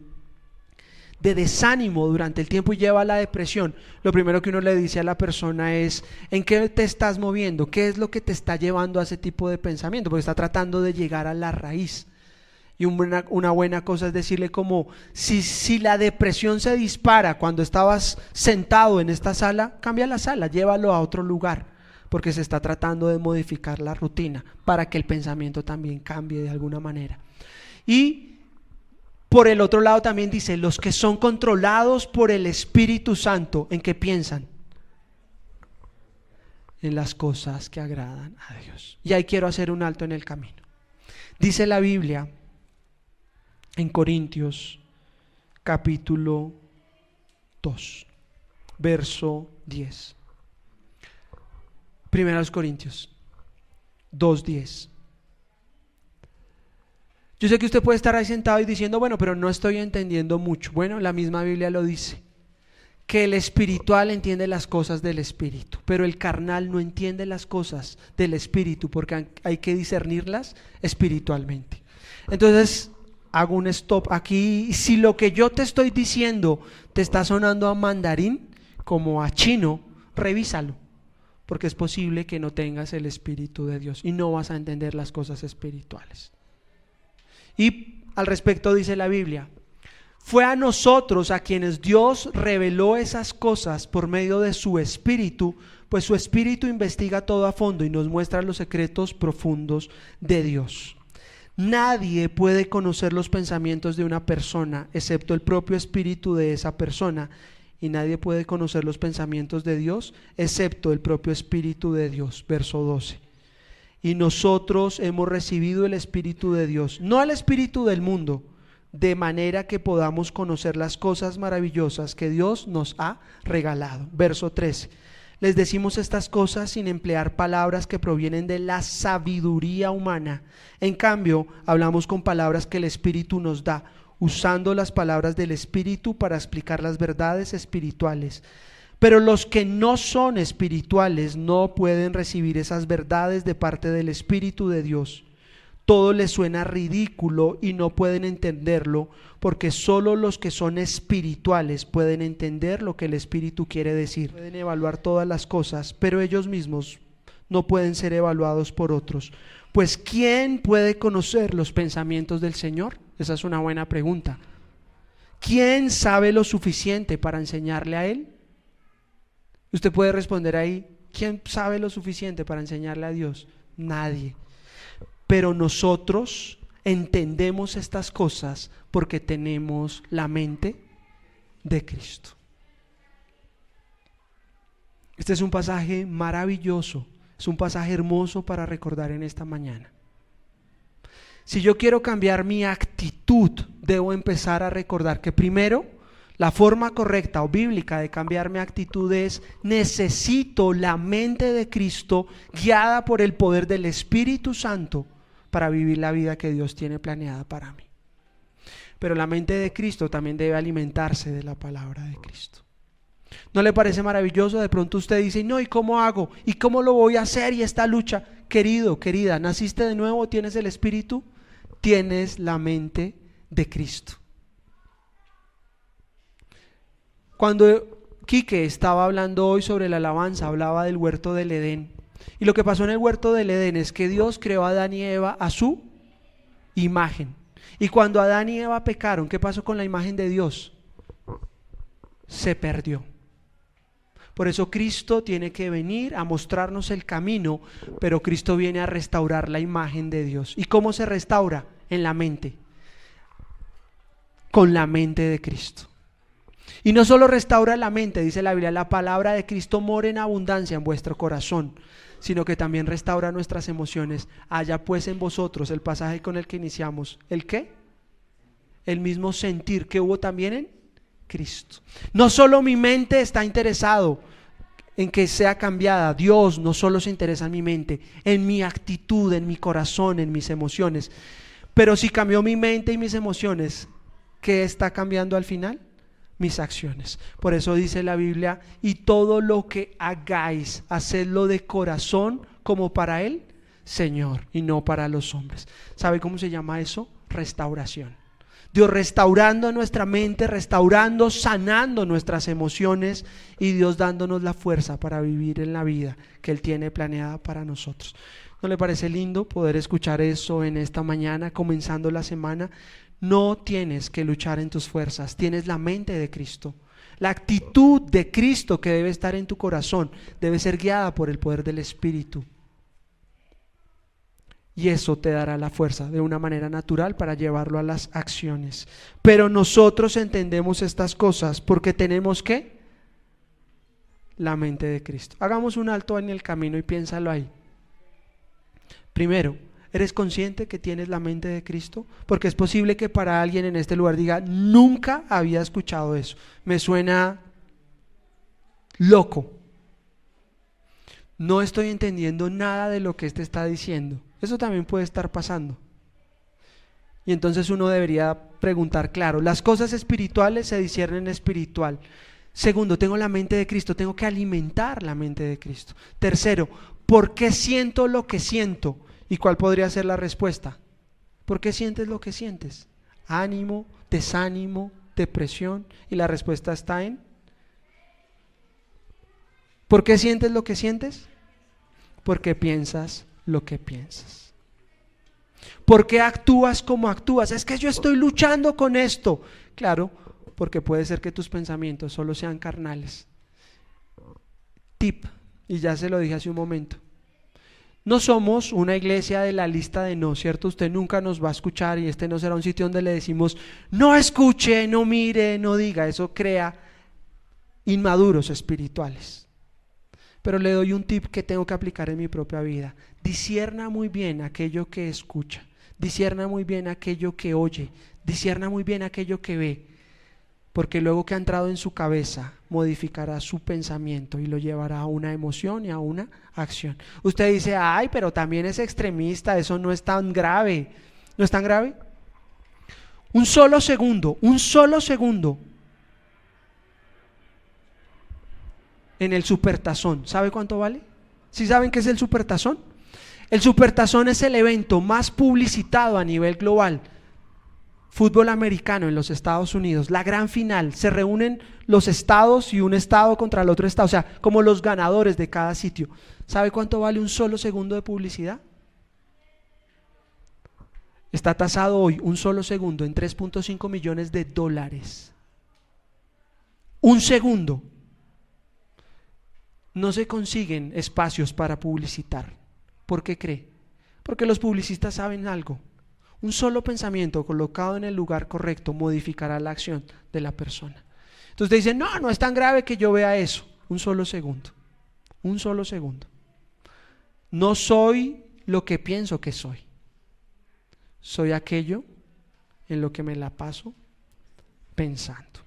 desánimo durante el tiempo y lleva a la depresión. Lo primero que uno le dice a la persona es: ¿en qué te estás moviendo? ¿Qué es lo que te está llevando a ese tipo de pensamiento? Porque está tratando de llegar a la raíz. Y una buena cosa es decirle como: si la depresión se dispara cuando estabas sentado en esta sala, cambia la sala, llévalo a otro lugar. Porque se está tratando de modificar la rutina para que el pensamiento también cambie de alguna manera. Y por el otro lado también dice: los que son controlados por el Espíritu Santo, ¿en qué piensan? En las cosas que agradan a Dios. Y ahí quiero hacer un alto en el camino. Dice la Biblia en Corintios capítulo 2, verso 10. Primeros Corintios 2:10. Yo sé que usted puede estar ahí sentado y diciendo: bueno, pero no estoy entendiendo mucho. Bueno, la misma Biblia lo dice, que el espiritual entiende las cosas del espíritu, pero el carnal no entiende las cosas del espíritu, porque hay que discernirlas espiritualmente. Entonces hago un stop aquí. Si lo que yo te estoy diciendo te está sonando a mandarín, como a chino, revísalo. Porque es posible que no tengas el Espíritu de Dios y no vas a entender las cosas espirituales. Y al respecto dice la Biblia: fue a nosotros a quienes Dios reveló esas cosas por medio de su Espíritu, pues su Espíritu investiga todo a fondo y nos muestra los secretos profundos de Dios. Nadie puede conocer los pensamientos de una persona excepto el propio Espíritu de esa persona. Y nadie puede conocer los pensamientos de Dios excepto el propio Espíritu de Dios. Verso 12. Y nosotros hemos recibido el Espíritu de Dios, no el espíritu del mundo, de manera que podamos conocer las cosas maravillosas que Dios nos ha regalado. Verso 13. Les decimos estas cosas sin emplear palabras que provienen de la sabiduría humana. En cambio, hablamos con palabras que el Espíritu nos da, usando las palabras del Espíritu para explicar las verdades espirituales. Pero los que no son espirituales no pueden recibir esas verdades de parte del Espíritu de Dios. Todo les suena ridículo y no pueden entenderlo, porque solo los que son espirituales pueden entender lo que el Espíritu quiere decir. Pueden evaluar todas las cosas, pero ellos mismos no pueden ser evaluados por otros. Pues ¿quién puede conocer los pensamientos del Señor? Esa es una buena pregunta. ¿Quién sabe lo suficiente para enseñarle a Él? Usted puede responder ahí: ¿quién sabe lo suficiente para enseñarle a Dios? Nadie. pero nosotros entendemos estas cosas porque tenemos la mente de Cristo. Este es un pasaje maravilloso, es un pasaje hermoso para recordar en esta mañana. Si yo quiero cambiar mi actitud, debo empezar a recordar que primero, la forma correcta o bíblica de cambiar mi actitud es: necesito la mente de Cristo guiada por el poder del Espíritu Santo para vivir la vida que Dios tiene planeada para mí. Pero la mente de Cristo también debe alimentarse de la palabra de Cristo. ¿No le parece maravilloso? De pronto usted dice: no, ¿y cómo hago? ¿Y cómo lo voy a hacer? Y esta lucha. Querido, querida, ¿naciste de nuevo? ¿Tienes el Espíritu? Tienes la mente de Cristo. Cuando Quique estaba hablando hoy sobre la alabanza, hablaba del huerto del Edén. Y lo que pasó en el huerto del Edén es que Dios creó a Adán y Eva a su imagen. Y cuando Adán y Eva pecaron, ¿qué pasó con la imagen de Dios? Se perdió. Por eso Cristo tiene que venir a mostrarnos el camino, pero Cristo viene a restaurar la imagen de Dios. ¿Y cómo se restaura? En la mente. Con la mente de Cristo. Y no solo restaura la mente, dice la Biblia: la palabra de Cristo mora en abundancia en vuestro corazón, sino que también restaura nuestras emociones. Haya pues en vosotros, el pasaje con el que iniciamos, ¿el qué? El mismo sentir que hubo también en Cristo. No solo mi mente está interesado en que sea cambiada, Dios no solo se interesa en mi mente, en mi actitud, en mi corazón, en mis emociones. Pero si cambió mi mente y mis emociones, ¿qué está cambiando al final? Mis acciones. Por eso dice la Biblia: y todo lo que hagáis, hacedlo de corazón como para el Señor y no para los hombres. ¿Sabe cómo se llama eso? Restauración. Dios restaurando nuestra mente, restaurando, sanando nuestras emociones, y Dios dándonos la fuerza para vivir en la vida que Él tiene planeada para nosotros. ¿No le parece lindo poder escuchar eso en esta mañana, comenzando la semana? No tienes que luchar en tus fuerzas, tienes la mente de Cristo. La actitud de Cristo que debe estar en tu corazón debe ser guiada por el poder del Espíritu. Y eso te dará la fuerza de una manera natural para llevarlo a las acciones. Pero nosotros entendemos estas cosas porque tenemos ¿qué? La mente de Cristo. Hagamos un alto en el camino y piénsalo ahí. Primero, ¿eres consciente que tienes la mente de Cristo? Porque es posible que para alguien en este lugar diga: nunca había escuchado eso, me suena loco, no estoy entendiendo nada de lo que este está diciendo. Eso también puede estar pasando. Y entonces uno debería preguntar: claro, las cosas espirituales se disciernen espiritual. Segundo, tengo la mente de Cristo, tengo que alimentar la mente de Cristo. Tercero, ¿por qué siento lo que siento? ¿Y cuál podría ser la respuesta? ¿Por qué sientes lo que sientes? Ánimo, desánimo, depresión. Y la respuesta está en: ¿por qué sientes lo que sientes? Porque piensas lo que piensas. ¿Por qué actúas como actúas? Es que yo estoy luchando con esto. Claro, porque puede ser que tus pensamientos solo sean carnales. Tip, y ya se lo dije hace un momento: no somos una iglesia de la lista de no, ¿cierto? Usted nunca nos va a escuchar, y este no será un sitio donde le decimos: no escuche, no mire, no diga. Eso crea inmaduros espirituales. Pero le doy un tip que tengo que aplicar en mi propia vida: discierna muy bien aquello que escucha, discierna muy bien aquello que oye, discierna muy bien aquello que ve, porque luego que ha entrado en su cabeza modificará su pensamiento y lo llevará a una emoción y a una acción. Usted dice: ay, pero también es extremista, eso no es tan grave. ¿No es tan grave? Un solo segundo en el supertazón, ¿sabe cuánto vale? ¿Sí saben qué es el supertazón? El supertazón es el evento más publicitado a nivel global. Fútbol americano en los Estados Unidos, la gran final, se reúnen los estados y un estado contra el otro estado, o sea, como los ganadores de cada sitio. ¿Sabe cuánto vale un solo segundo de publicidad? Está tasado hoy, un solo segundo, en $3.5 millones. Un segundo. No se consiguen espacios para publicitar. ¿Por qué cree? Porque los publicistas saben algo. Un solo pensamiento colocado en el lugar correcto modificará la acción de la persona. Entonces te dicen, no, no es tan grave que yo vea eso. Un solo segundo. Un solo segundo. No soy lo que pienso que soy. Soy aquello en lo que me la paso pensando.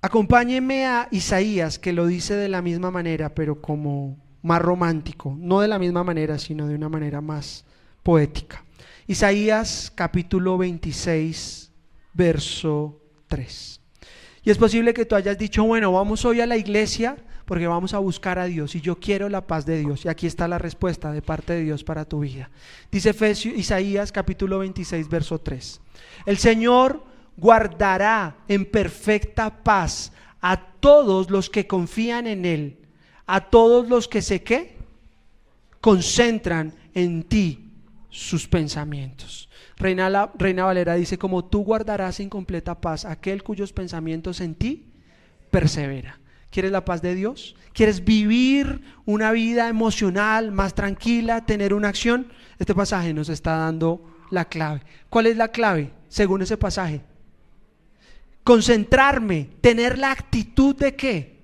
Acompáñenme a Isaías, que lo dice de la misma manera, pero como más romántico. No de la misma manera, sino de una manera más poética. Isaías capítulo 26, verso 3. Y es posible que tú hayas dicho, bueno, vamos hoy a la iglesia porque vamos a buscar a Dios y yo quiero la paz de Dios. Y aquí está la respuesta de parte de Dios para tu vida. Dice Isaías capítulo 26, verso 3. El Señor guardará en perfecta paz a todos los que confían en Él, a todos los que ¿qué? Concentran en ti sus pensamientos. Reina Valera dice, como tú guardarás en completa paz a aquel cuyos pensamientos en ti persevera. ¿Quieres la paz de Dios? ¿Quieres vivir una vida emocional más tranquila, tener una acción? Este pasaje nos está dando la clave. ¿Cuál es la clave según ese pasaje? Concentrarme, tener la actitud de ¿qué?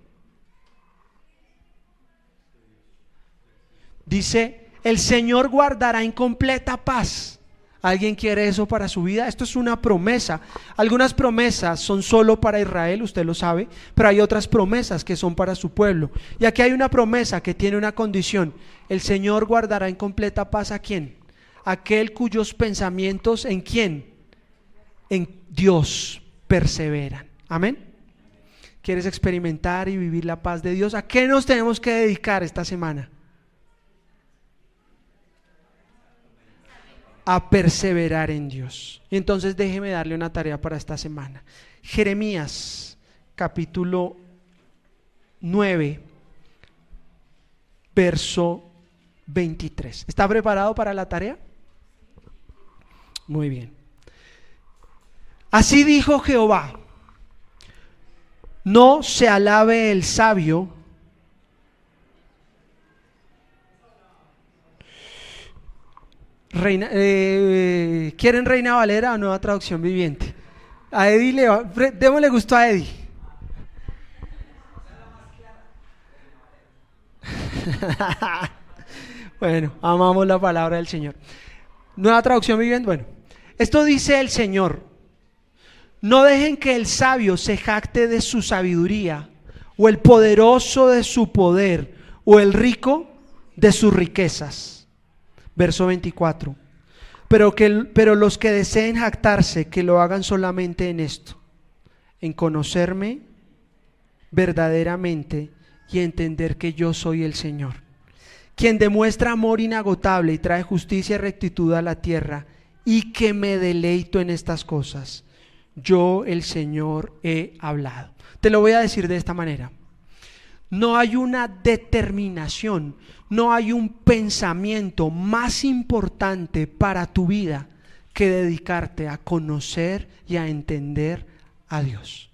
Dice, el Señor guardará en completa paz. ¿Alguien quiere eso para su vida? Esto es una promesa. Algunas promesas son solo para Israel, usted lo sabe, pero hay otras promesas que son para su pueblo. Y aquí hay una promesa que tiene una condición. El Señor guardará en completa paz ¿a quién? Aquel cuyos pensamientos ¿en quién? En Dios perseveran. Amén. ¿Quieres experimentar y vivir la paz de Dios? ¿A qué nos tenemos que dedicar esta semana? A perseverar en Dios. Y entonces déjeme darle una tarea para esta semana. Jeremías capítulo 9, verso 23. ¿Está preparado para la tarea? Muy bien. Así dijo Jehová: no se alabe el sabio ¿quieren Reina Valera o Nueva Traducción Viviente? A Eddie démosle gusto a Eddie. Bueno, amamos la palabra del Señor. Nueva Traducción Viviente. Bueno, esto dice el Señor: no dejen que el sabio se jacte de su sabiduría, o el poderoso de su poder, o el rico de sus riquezas. Verso 24. Pero los que deseen jactarse, que lo hagan solamente en esto: en conocerme verdaderamente y entender que yo soy el Señor, quien demuestra amor inagotable y trae justicia y rectitud a la tierra, y que me deleito en estas cosas. Yo, el Señor, he hablado. Te lo voy a decir de esta manera. No hay una determinación, no hay un pensamiento más importante para tu vida que dedicarte a conocer y a entender a Dios.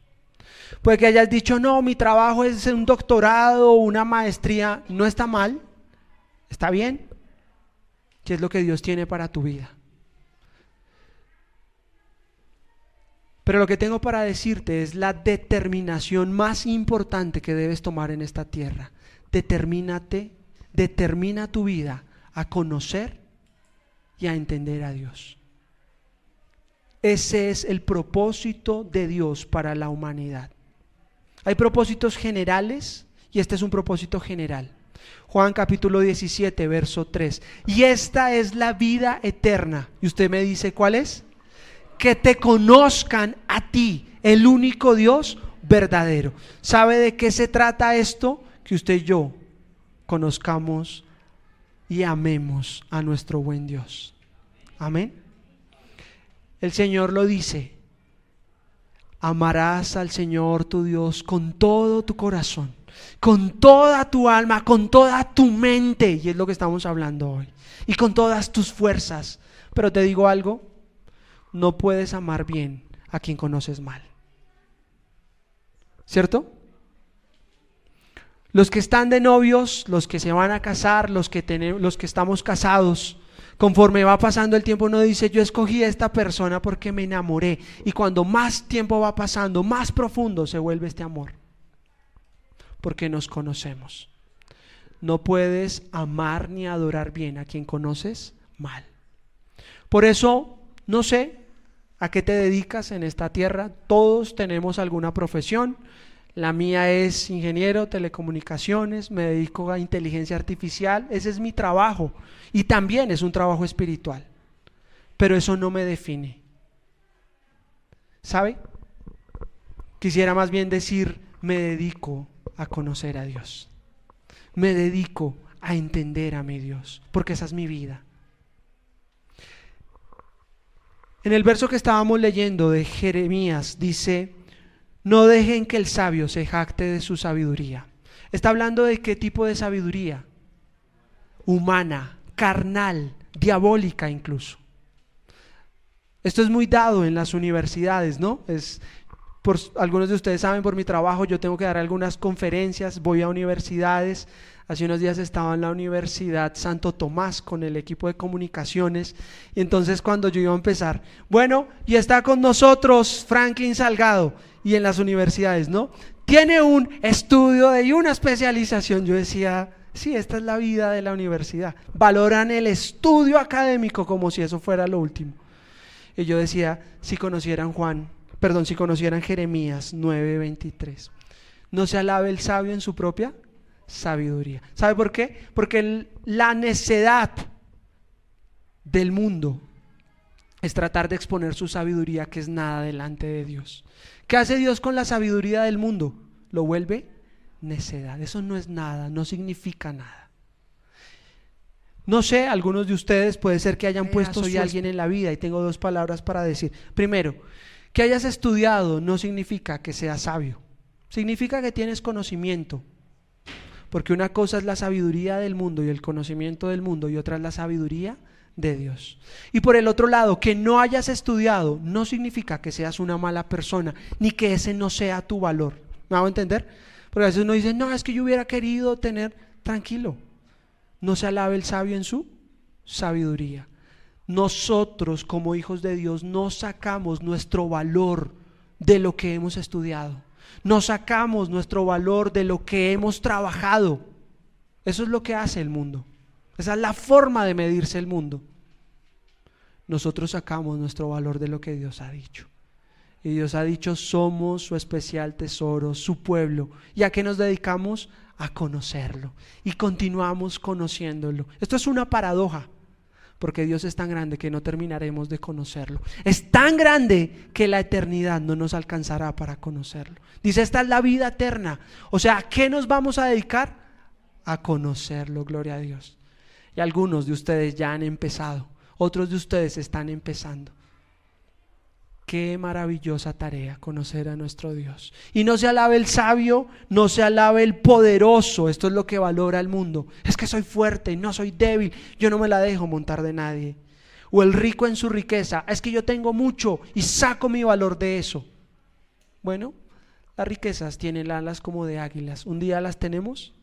Puede que hayas dicho, no, mi trabajo es un doctorado, una maestría. No está mal, está bien. ¿Qué es lo que Dios tiene para tu vida? Pero lo que tengo para decirte es la determinación más importante que debes tomar en esta tierra. Determina tu vida a conocer y a entender a Dios. Ese es el propósito de Dios para la humanidad. Hay propósitos generales y este es un propósito general. Juan capítulo 17, verso 3. Y esta es la vida eterna. Y usted me dice, ¿cuál es? Que te conozcan a ti, el único Dios verdadero. ¿Sabe de qué se trata esto? Que usted y yo conozcamos y amemos a nuestro buen Dios. Amén. El Señor lo dice: amarás al Señor tu Dios con todo tu corazón, con toda tu alma, con toda tu mente, y es lo que estamos hablando hoy, y con todas tus fuerzas. Pero te digo algo: no puedes amar bien a quien conoces mal. ¿Cierto? Los que están de novios, los que se van a casar, los que estamos casados, conforme va pasando el tiempo uno dice, yo escogí a esta persona porque me enamoré. Y cuando más tiempo va pasando, más profundo se vuelve este amor. Porque nos conocemos. No puedes amar ni adorar bien a quien conoces mal. Por eso, no sé a qué te dedicas en esta tierra. Todos tenemos alguna profesión. La mía es ingeniero, telecomunicaciones, me dedico a inteligencia artificial. Ese es mi trabajo y también es un trabajo espiritual. Pero eso no me define. ¿Sabe? Quisiera más bien decir, me dedico a conocer a Dios. Me dedico a entender a mi Dios, porque esa es mi vida. En el verso que estábamos leyendo de Jeremías dice, no dejen que el sabio se jacte de su sabiduría. Está hablando de qué tipo de sabiduría. Humana, carnal, diabólica incluso. Esto es muy dado en las universidades, ¿no? Algunos de ustedes saben, por mi trabajo yo tengo que dar algunas conferencias, voy a universidades. Hace unos días estaba en la Universidad Santo Tomás con el equipo de comunicaciones y entonces cuando yo iba a empezar, bueno, y está con nosotros Franklin Salgado, y en las universidades, ¿no? Tiene un estudio y una especialización. Yo decía, sí, esta es la vida de la universidad. Valoran el estudio académico como si eso fuera lo último. Y yo decía, si conocieran Jeremías 9:23, no se alabe el sabio en su propia sabiduría. ¿Sabe por qué? Porque la necedad del mundo es tratar de exponer su sabiduría, que es nada delante de Dios. ¿Qué hace Dios con la sabiduría del mundo? Lo vuelve necedad. Eso no es nada, no significa nada. No sé, algunos de ustedes puede ser que hayan puesto soy alguien en la vida, y tengo dos palabras para decir. Primero, que hayas estudiado no significa que seas sabio. Significa que tienes conocimiento. Porque una cosa es la sabiduría del mundo y el conocimiento del mundo, y otra es la sabiduría de Dios. Y por el otro lado, que no hayas estudiado no significa que seas una mala persona, ni que ese no sea tu valor. ¿Me hago entender? Porque a veces uno dice, no, es que yo hubiera querido tener, tranquilo, no se alabe el sabio en su sabiduría. Nosotros como hijos de Dios no sacamos nuestro valor de lo que hemos estudiado, no sacamos nuestro valor de lo que hemos trabajado. Eso es lo que hace el mundo. Esa es la forma de medirse el mundo. Nosotros sacamos nuestro valor de lo que Dios ha dicho. Y Dios ha dicho, somos su especial tesoro, su pueblo. ¿Y a qué nos dedicamos? A conocerlo. Y continuamos conociéndolo. Esto es una paradoja, porque Dios es tan grande que no terminaremos de conocerlo. Es tan grande que la eternidad no nos alcanzará para conocerlo. Dice, esta es la vida eterna. O sea, ¿a qué nos vamos a dedicar? A conocerlo, gloria a Dios. Y algunos de ustedes ya han empezado, otros de ustedes están empezando. Qué maravillosa tarea conocer a nuestro Dios. Y no se alabe el sabio, no se alabe el poderoso. Esto es lo que valora el mundo. Es que soy fuerte, no soy débil, yo no me la dejo montar de nadie. O el rico en su riqueza, es que yo tengo mucho y saco mi valor de eso. Bueno, las riquezas tienen alas como de águilas. Un día las tenemos,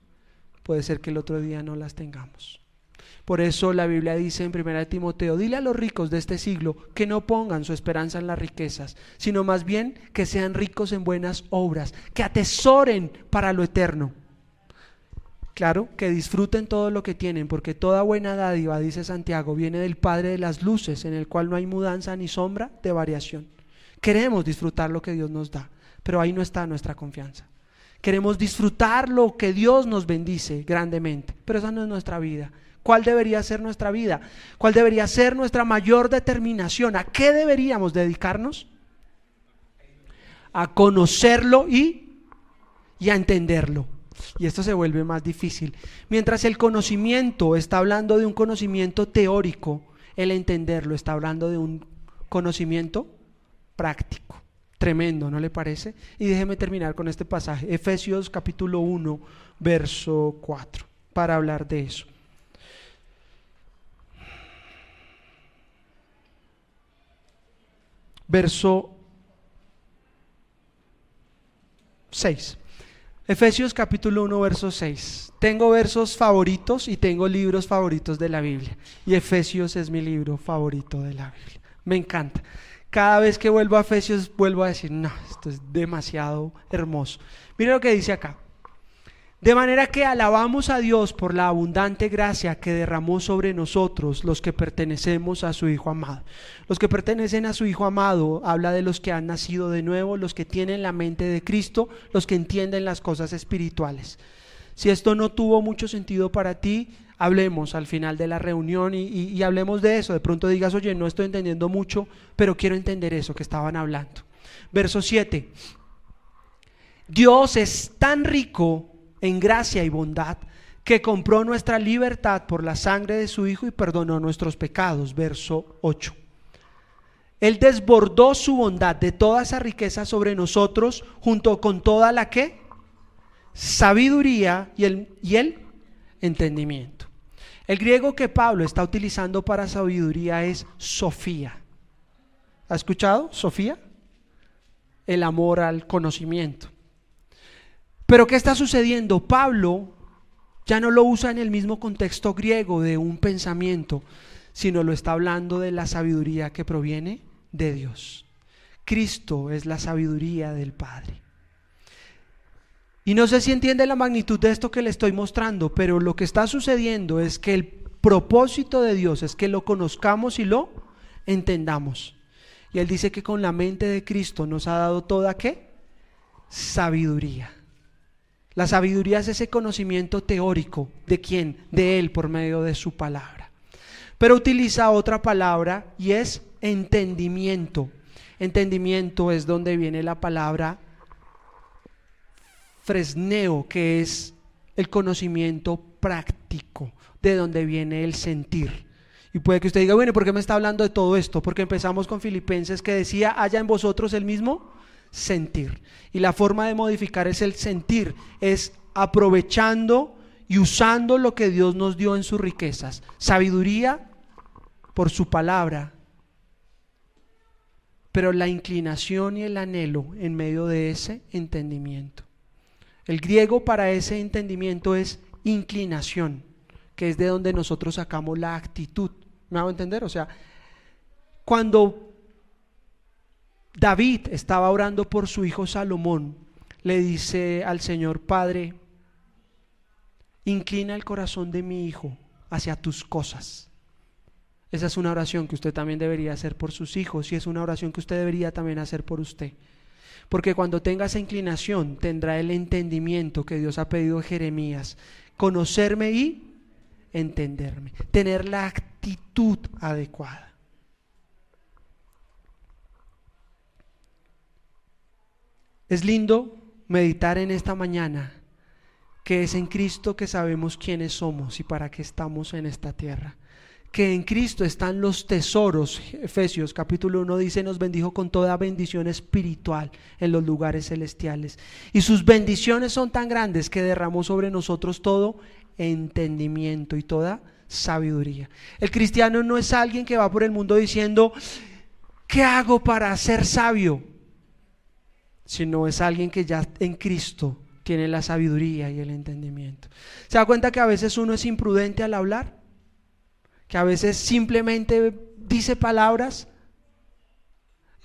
puede ser que el otro día no las tengamos. Por eso la Biblia dice en 1 Timoteo, dile a los ricos de este siglo que no pongan su esperanza en las riquezas, sino más bien que sean ricos en buenas obras, que atesoren para lo eterno. Claro, que disfruten todo lo que tienen, porque toda buena dádiva, dice Santiago, viene del Padre de las luces, en el cual no hay mudanza ni sombra de variación. Queremos disfrutar lo que Dios nos da, pero ahí no está nuestra confianza. Queremos disfrutar lo que Dios nos bendice grandemente, pero esa no es nuestra vida. ¿Cuál debería ser nuestra vida? ¿Cuál debería ser nuestra mayor determinación? ¿A qué deberíamos dedicarnos? A conocerlo y a entenderlo. Y esto se vuelve más difícil. Mientras el conocimiento está hablando de un conocimiento teórico, el entenderlo está hablando de un conocimiento práctico. Tremendo, ¿no le parece? Y déjeme terminar con este pasaje, Efesios capítulo 1, verso 4, para hablar de eso. Verso 6. Efesios capítulo 1, verso 6. Tengo versos favoritos y tengo libros favoritos de la Biblia. Y Efesios es mi libro favorito de la Biblia. Me encanta. Cada vez que vuelvo a Efesios vuelvo a decir, no, esto es demasiado hermoso. Mira lo que dice acá. De manera que alabamos a Dios por la abundante gracia que derramó sobre nosotros los que pertenecemos a su Hijo amado. Los que pertenecen a su Hijo amado habla de los que han nacido de nuevo, los que tienen la mente de Cristo, los que entienden las cosas espirituales. Si esto no tuvo mucho sentido para ti, hablemos al final de la reunión y hablemos de eso. De pronto digas, oye, no estoy entendiendo mucho, pero quiero entender eso que estaban hablando. Verso 7. Dios es tan rico en gracia y bondad, que compró nuestra libertad por la sangre de su Hijo y perdonó nuestros pecados. Verso 8. Él desbordó su bondad de toda esa riqueza sobre nosotros, junto con toda la ¿qué? Sabiduría y el entendimiento. El griego que Pablo está utilizando para sabiduría es Sofía. ¿Ha escuchado? Sofía. El amor al conocimiento. Pero ¿qué está sucediendo? Pablo ya no lo usa en el mismo contexto griego de un pensamiento, sino lo está hablando de la sabiduría que proviene de Dios. Cristo es la sabiduría del Padre. Y no sé si entiende la magnitud de esto que le estoy mostrando, pero lo que está sucediendo es que el propósito de Dios es que lo conozcamos y lo entendamos. Y Él dice que con la mente de Cristo nos ha dado toda ¿qué? Sabiduría. La sabiduría es ese conocimiento teórico. ¿De quién? De Él por medio de su palabra. Pero utiliza otra palabra y es entendimiento. Entendimiento es donde viene la palabra fresneo, que es el conocimiento práctico, de donde viene el sentir. Y puede que usted diga, bueno, ¿por qué me está hablando de todo esto? Porque empezamos con Filipenses que decía, haya en vosotros el mismo sentir. Y la forma de modificar es el sentir, es aprovechando y usando lo que Dios nos dio en sus riquezas. Sabiduría por su palabra, pero la inclinación y el anhelo en medio de ese entendimiento. El griego para ese entendimiento es inclinación, que es de donde nosotros sacamos la actitud. ¿Me hago entender? O sea, cuando David estaba orando por su hijo Salomón, le dice al Señor, Padre, inclina el corazón de mi hijo hacia tus cosas. Esa es una oración que usted también debería hacer por sus hijos y es una oración que usted debería también hacer por usted. Porque cuando tenga esa inclinación tendrá el entendimiento que Dios ha pedido a Jeremías, conocerme y entenderme, tener la actitud adecuada. Es lindo meditar en esta mañana que es en Cristo que sabemos quiénes somos y para qué estamos en esta tierra. Que en Cristo están los tesoros. Efesios capítulo 1 dice, nos bendijo con toda bendición espiritual en los lugares celestiales. Y sus bendiciones son tan grandes que derramó sobre nosotros todo entendimiento y toda sabiduría. El cristiano no es alguien que va por el mundo diciendo, ¿qué hago para ser sabio? Sino es alguien que ya en Cristo tiene la sabiduría y el entendimiento. ¿Se da cuenta que a veces uno es imprudente al hablar? Que a veces simplemente dice palabras,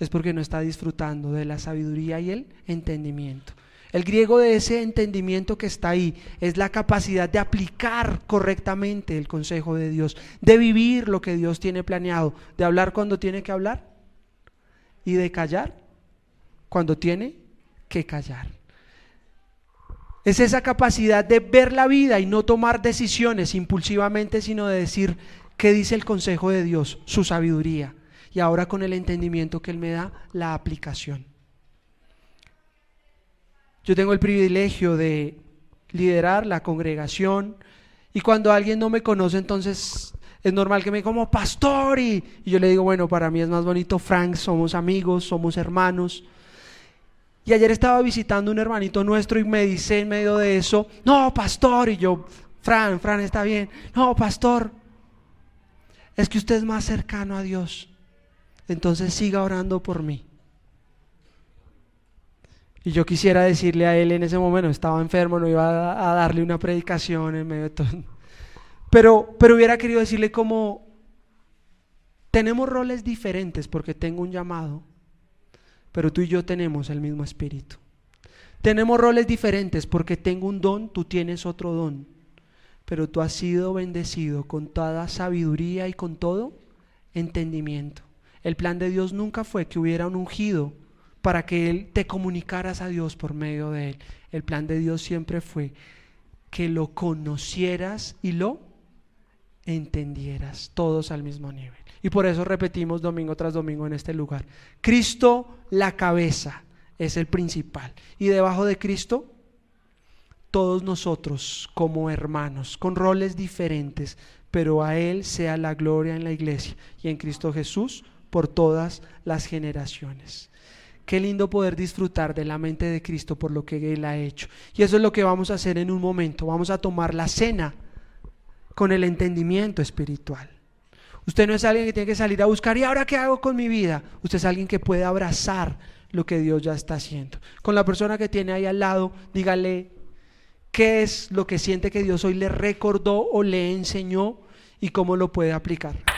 es porque no está disfrutando de la sabiduría y el entendimiento. El griego de ese entendimiento que está ahí es la capacidad de aplicar correctamente el consejo de Dios, de vivir lo que Dios tiene planeado, de hablar cuando tiene que hablar y de callar cuando tiene que callar. Es esa capacidad de ver la vida y no tomar decisiones impulsivamente, sino de decir, ¿qué dice el consejo de Dios? Su sabiduría. Y ahora con el entendimiento que Él me da, la aplicación. Yo tengo el privilegio de liderar la congregación y cuando alguien no me conoce, entonces es normal que me diga como pastor y yo le digo, bueno, para mí es más bonito Frank, somos amigos, somos hermanos. Y ayer estaba visitando un hermanito nuestro y me dice en medio de eso, no, pastor, y yo, Fran está bien, no, pastor, es que usted es más cercano a Dios, entonces siga orando por mí. Y yo quisiera decirle a él en ese momento, estaba enfermo, no iba a darle una predicación en medio de todo. Pero hubiera querido decirle como, tenemos roles diferentes porque tengo un llamado, pero tú y yo tenemos el mismo espíritu. Tenemos roles diferentes porque tengo un don, tú tienes otro don, pero tú has sido bendecido con toda sabiduría y con todo entendimiento. El plan de Dios nunca fue que hubiera un ungido para que Él te comunicaras a Dios por medio de Él. El plan de Dios siempre fue que lo conocieras y lo entendieras, todos al mismo nivel. Y por eso repetimos domingo tras domingo en este lugar: Cristo, la cabeza, es el principal, y debajo de Cristo todos nosotros como hermanos con roles diferentes, pero a Él sea la gloria en la iglesia y en Cristo Jesús por todas las generaciones. Qué lindo poder disfrutar de la mente de Cristo por lo que Él ha hecho. Y eso es lo que vamos a hacer en un momento. Vamos a tomar la cena con el entendimiento espiritual. Usted no es alguien que tiene que salir a buscar, ¿y ahora qué hago con mi vida? Usted es alguien que puede abrazar lo que Dios ya está haciendo. Con la persona que tiene ahí al lado, dígale qué es lo que siente que Dios hoy le recordó o le enseñó y cómo lo puede aplicar.